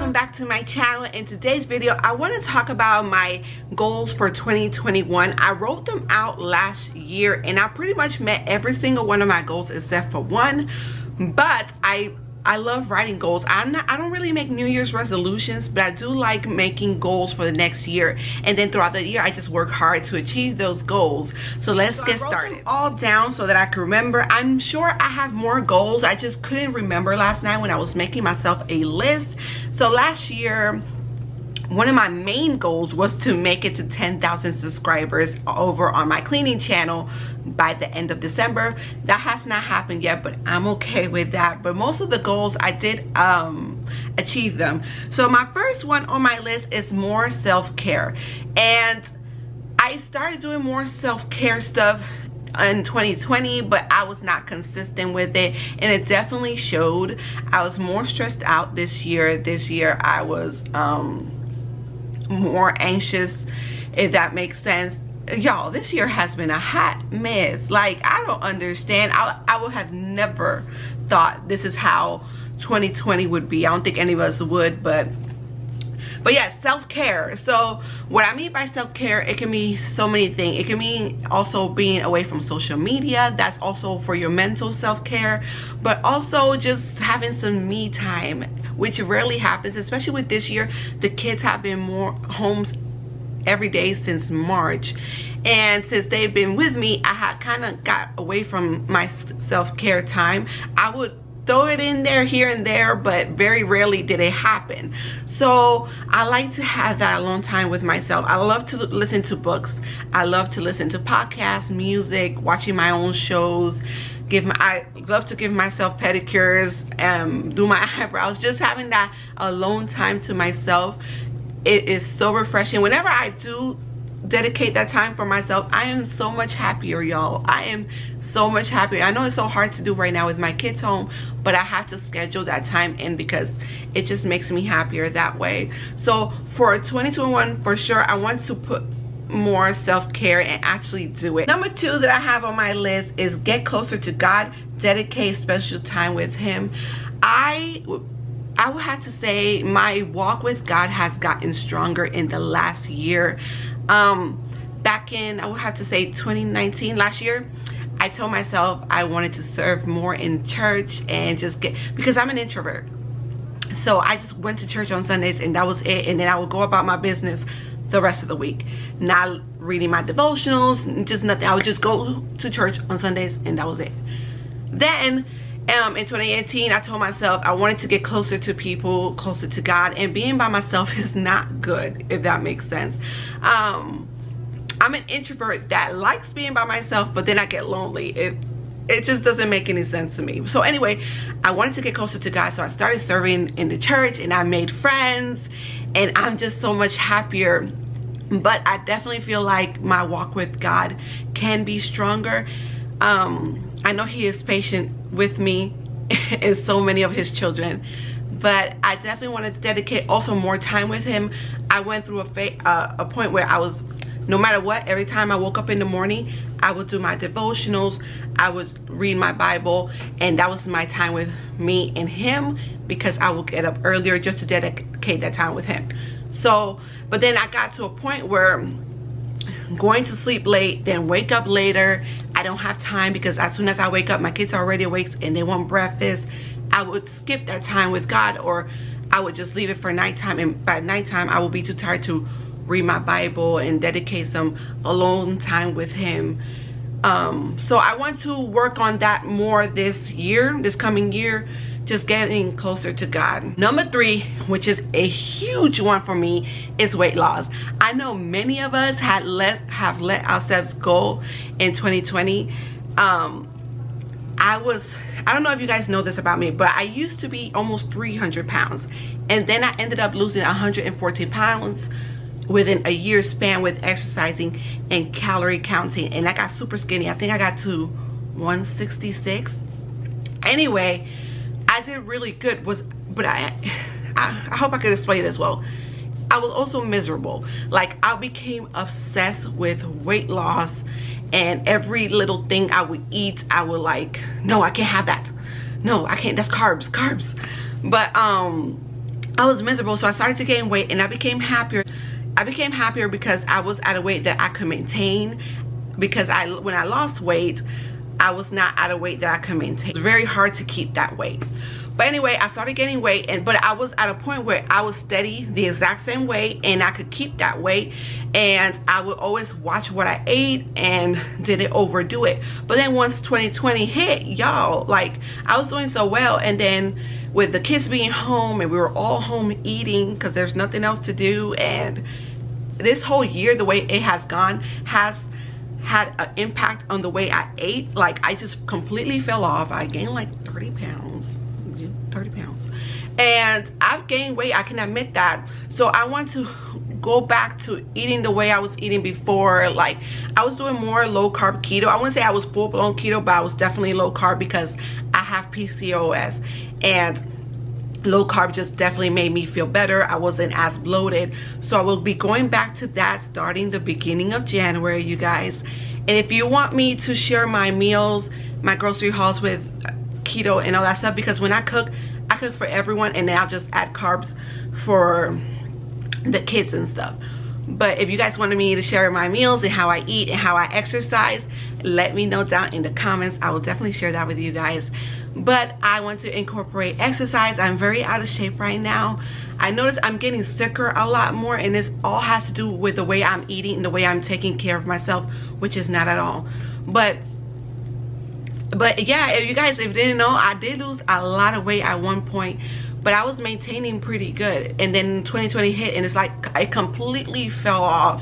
welcome back to my channel. In today's video I want to talk about my goals for 2021. I wrote them out last year and I pretty much met every single one of my goals except for one, but I love writing goals. I don't really make New Year's resolutions, but I do like making goals for the next year, and then throughout the year I just work hard to achieve those goals. So let's get started. Them all down so that I can remember. I'm sure I have more goals, I just couldn't remember last night when I was making myself a list. So last year one of my main goals was to make it to 10,000 subscribers over on my cleaning channel by the end of December. That has not happened yet, but I'm okay with that. But most of the goals I did achieve them. So my first one on my list is more self-care, and I started doing more self-care stuff in 2020, but I was not consistent with it, and it definitely showed. I was more stressed out this year. This year I was more anxious, if that makes sense. Y'all, this year has been a hot mess. Like, I don't understand. I would have never thought this is how 2020 would be. I don't think any of us would, but yeah, self-care. So what I mean by self-care, it can be so many things. It can mean also being away from social media. That's also for your mental self-care, but also just having some me time, which rarely happens, especially with this year. The kids have been more homes every day since March, and since they've been with me, I had kind of got away from my self-care time. I would throw it in there here and there, but very rarely did it happen. So I like to have that alone time with myself. I love to listen to books. I love to listen to podcasts, music, watching my own shows. I love to give myself pedicures, do my eyebrows. Just having that alone time to myself, it is so refreshing. Whenever I do dedicate that time for myself, I am so much happier, y'all. I am so much happier. I know it's so hard to do right now with my kids home, but I have to schedule that time in because it just makes me happier that way. So for 2021, for sure, I want to put more self-care and actually do it. Number 2 that I have on my list is get closer to God, dedicate special time with him. I would have to say my walk with God has gotten stronger in the last year. Back in, I would have to say 2019, last year, I told myself I wanted to serve more in church and just because I'm an introvert. So I just went to church on Sundays and that was it, and then I would go about my business the rest of the week, not reading my devotionals, just nothing. I would just go to church on Sundays and that was it. Then in 2018, I told myself I wanted to get closer to people, closer to God, and being by myself is not good, if that makes sense. I'm an introvert that likes being by myself, but then I get lonely. It just doesn't make any sense to me. So anyway, I wanted to get closer to God, so I started serving in the church and I made friends, and I'm just so much happier. But I definitely feel like my walk with God can be stronger. I know he is patient with me and so many of his children, but I definitely want to dedicate also more time with him. I went through a point where I was, no matter what, every time I woke up in the morning, I would do my devotionals, I would read my Bible, and that was my time with me and him, because I would get up earlier just to dedicate that time with him. So, but then I got to a point where going to sleep late, then wake up later, I don't have time, because as soon as I wake up, my kids are already awake and they want breakfast. I would skip that time with God, or I would just leave it for nighttime, and by nighttime I will be too tired to read my Bible and dedicate some alone time with him. So I want to work on that more this year, this coming year, just getting closer to God. Number 3, which is a huge one for me, is weight loss. I know many of us have let ourselves go in 2020. I don't know if you guys know this about me, but I used to be almost 300 pounds, and then I ended up losing 114 pounds within a year span with exercising and calorie counting, and I got super skinny. I think I got to 166. Anyway, I did really good, but I hope I could explain this well. I was also miserable. Like, I became obsessed with weight loss, and every little thing I would eat, I would like, no, I can't have that. No, I can't, that's carbs. But I was miserable. So I started to gain weight, and I became happier. I became happier because I was at a weight that I could maintain, because when I lost weight, I was not at a weight that I could maintain. It was very hard to keep that weight. But anyway, I started gaining weight, but I was at a point where I was steady the exact same weight, and I could keep that weight, and I would always watch what I ate and didn't overdo it. But then once 2020 hit, y'all, like, I was doing so well, and then with the kids being home and we were all home eating because there's nothing else to do, and this whole year, the way it has gone has had an impact on the way I ate. Like, I just completely fell off. I gained like 30 pounds, and I've gained weight, I can admit that. So I want to go back to eating the way I was eating before. Like, I was doing more low carb keto. I wouldn't say I was full-blown keto, but I was definitely low carb because I have PCOS, and low carb just definitely made me feel better. I wasn't as bloated. So I will be going back to that starting the beginning of January, you guys. And if you want me to share my meals, my grocery hauls with keto and all that stuff, because when I cook for everyone, and then I'll just add carbs for the kids and stuff. But if you guys wanted me to share my meals and how I eat and how I exercise, let me know down in the comments. I will definitely share that with you guys. But I want to incorporate exercise. I'm very out of shape right now. I notice I'm getting sicker a lot more, and this all has to do with the way I'm eating and the way I'm taking care of myself, which is not at all. But yeah, if you guys, if you didn't know, I did lose a lot of weight at one point, but I was maintaining pretty good. And then 2020 hit, and it's like I completely fell off,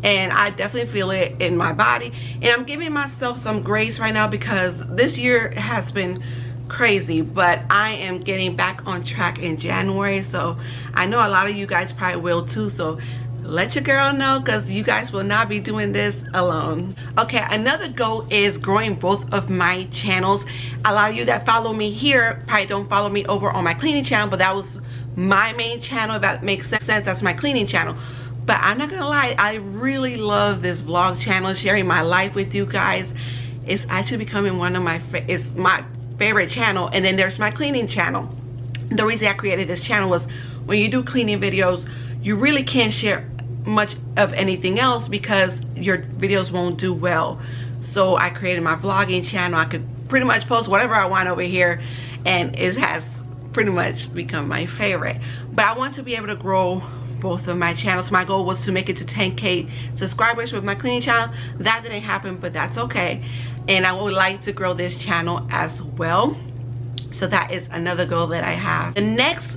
and I definitely feel it in my body. And I'm giving myself some grace right now because this year has been crazy, but I am getting back on track in January. So I know a lot of you guys probably will too, so let your girl know, because you guys will not be doing this alone. Okay, another goal is growing both of my channels. A lot of you that follow me here probably don't follow me over on my cleaning channel, but that was my main channel. If that makes sense, that's my cleaning channel. But I'm not gonna lie, I really love this vlog channel, sharing my life with you guys. It's actually becoming one of my favorite channel. And then there's my cleaning channel. The reason I created this channel was when you do cleaning videos, you really can't share much of anything else because your videos won't do well. So I created my vlogging channel. I could pretty much post whatever I want over here, and it has pretty much become my favorite. But I want to be able to grow both of my channels. My goal was to make it to 10K subscribers with my cleaning channel. That didn't happen, but that's okay. And I would like to grow this channel as well. So that is another goal that I have. The next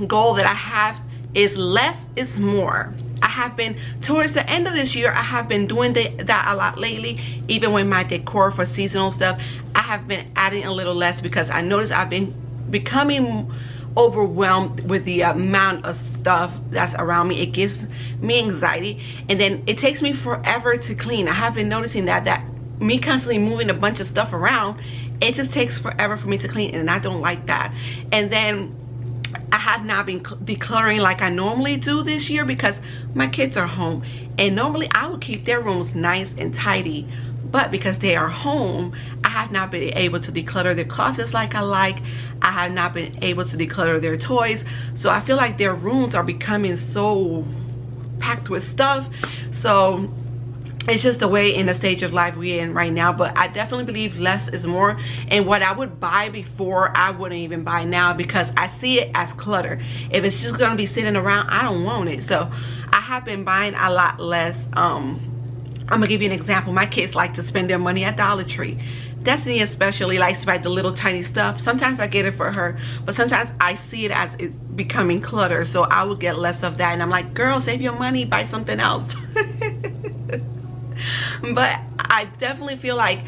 goal that I have is less is more. I have been, towards the end of this year, I have been doing that a lot lately. Even with my decor for seasonal stuff, I have been adding a little less because I noticed I've been becoming overwhelmed with the amount of stuff that's around me. It gives me anxiety, and then it takes me forever to clean. I have been noticing that me constantly moving a bunch of stuff around, it just takes forever for me to clean, and I don't like that. And then I have not been decluttering like I normally do this year because my kids are home, and normally I would keep their rooms nice and tidy, but because they are home, I have not been able to declutter their closets like I like. I have not been able to declutter their toys. So I feel like their rooms are becoming so packed with stuff. So it's just the way in the stage of life we're in right now. But I definitely believe less is more. And what I would buy before, I wouldn't even buy now because I see it as clutter. If it's just gonna be sitting around, I don't want it. So I have been buying a lot less. I'm gonna give you an example. My kids like to spend their money at Dollar Tree. Destiny especially likes to buy the little tiny stuff. Sometimes I get it for her, but sometimes I see it as it becoming clutter, so I will get less of that. And I'm like, girl, save your money, buy something else. But I definitely feel like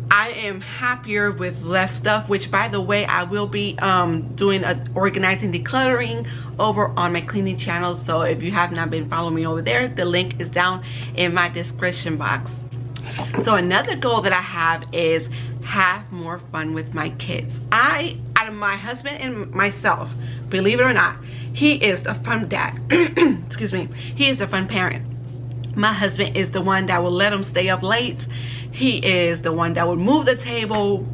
I am happier with less stuff, which by the way, I will be doing organizing decluttering over on my cleaning channel. So if you have not been following me over there, the link is down in my description box. So another goal that I have is have more fun with my kids. Out of my husband and myself, believe it or not, he is the fun dad. Excuse me. He is the fun parent. My husband is the one that will let him stay up late. He is the one that would move the table,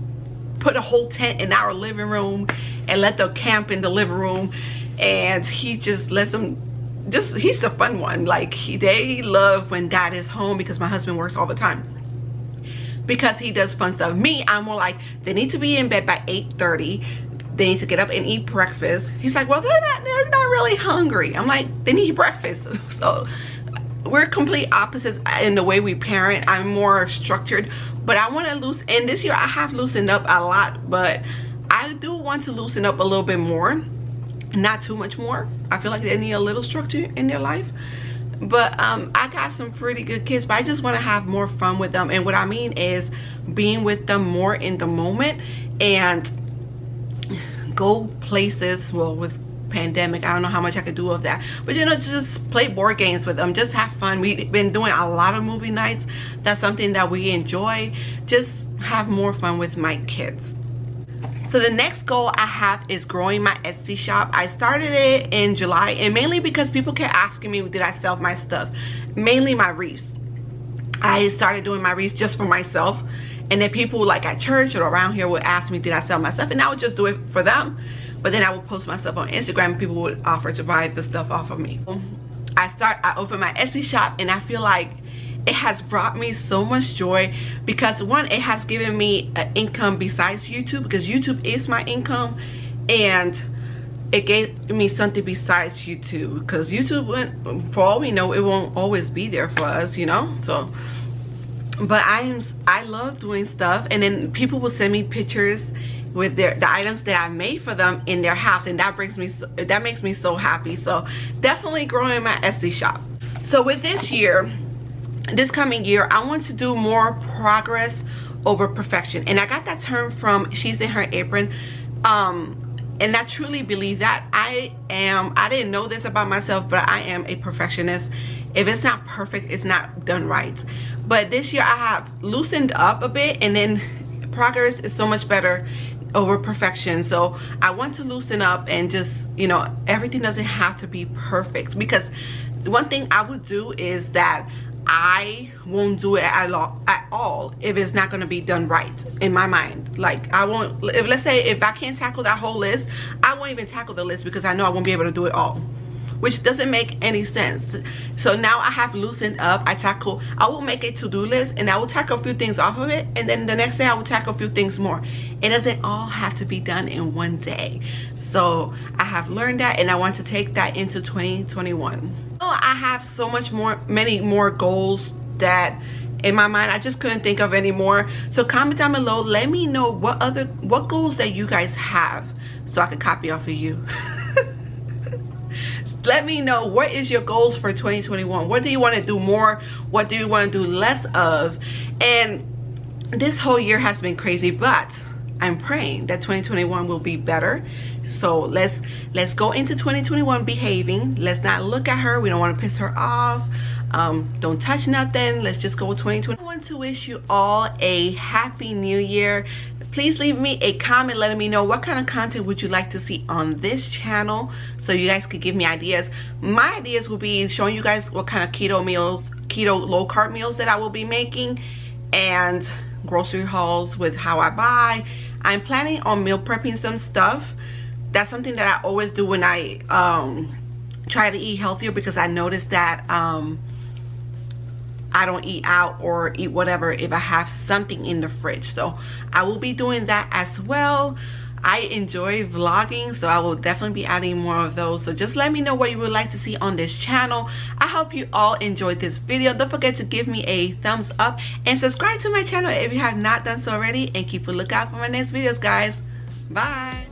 put a whole tent in our living room, and let them camp in the living room. and he just lets them, he's the fun one. Like they love when dad is home because my husband works all the time, because he does fun stuff. Me, I'm more like, they need to be in bed by 8:30. They need to get up and eat breakfast. He's like, well, they're not really hungry. I'm like, they need breakfast. So we're complete opposites in the way we parent. I'm more structured, but I want to loosen. And this year I have loosened up a lot, but I do want to loosen up a little bit more, not too much more. I feel like they need a little structure in their life. But I got some pretty good kids, but I just want to have more fun with them. And what I mean is being with them more in the moment and go places. Well, with pandemic, I don't know how much I could do of that, but you know, just play board games with them, just have fun. We've been doing a lot of movie nights. That's something that we enjoy. Just have more fun with my kids. So the next goal I have is growing my Etsy shop. I started it in July, and mainly because people kept asking me, did I sell my stuff? Mainly my wreaths. I started doing my wreaths just for myself, and then people like at church or around here would ask me, did I sell my stuff? And I would just do it for them. But then I would post myself on Instagram and people would offer to buy the stuff off of me. I opened my Etsy shop, and I feel like it has brought me so much joy because one, it has given me an income besides YouTube, because YouTube is my income, and it gave me something besides YouTube, because YouTube, for all we know, it won't always be there for us, you know. So but I love doing stuff, and then people will send me pictures with the items that I made for them in their house, and that makes me so happy. So definitely growing my Etsy shop. So with this coming year, I want to do more progress over perfection, and I got that term from She's in Her Apron, and I truly believe that. I didn't know this about myself, but I am a perfectionist. If it's not perfect, it's not done right. But this year I have loosened up a bit, and then progress is so much better over perfection. So I want to loosen up and just, you know, everything doesn't have to be perfect, because one thing I would do is that I won't do it at all if it's not going to be done right in my mind. Like I won't, let's say if I can't tackle that whole list, I won't even tackle the list, because I know I won't be able to do it all, which doesn't make any sense. So now I have loosened up. I will make a to-do list, and I will tackle a few things off of it, and then the next day I will tackle a few things more. It doesn't all have to be done in one day. So I have learned that, and I want to take that into 2021. I have so many more goals that in my mind I just couldn't think of anymore. So comment down below, let me know what goals that you guys have, so I can copy off of you. Let me know, what is your goals for 2021? What do you want to do more? What do you want to do less of? And this whole year has been crazy, but I'm praying that 2021 will be better. So let's go into 2021 behaving. Let's not look at her. We don't want to piss her off. Don't touch nothing. Let's just go with 2020. I want to wish you all a happy new year. Please leave me a comment letting me know what kind of content would you like to see on this channel, so you guys could give me ideas. My ideas will be showing you guys what kind of keto low carb meals that I will be making, and grocery hauls with how I buy. I'm planning on meal prepping some stuff. That's something that I always do when I try to eat healthier, because I noticed that I don't eat out or eat whatever if I have something in the fridge. So I will be doing that as well. I enjoy vlogging, so I will definitely be adding more of those. So just let me know what you would like to see on this channel. I hope you all enjoyed this video. Don't forget to give me a thumbs up and subscribe to my channel if you have not done so already, and keep a lookout for my next videos, guys. Bye.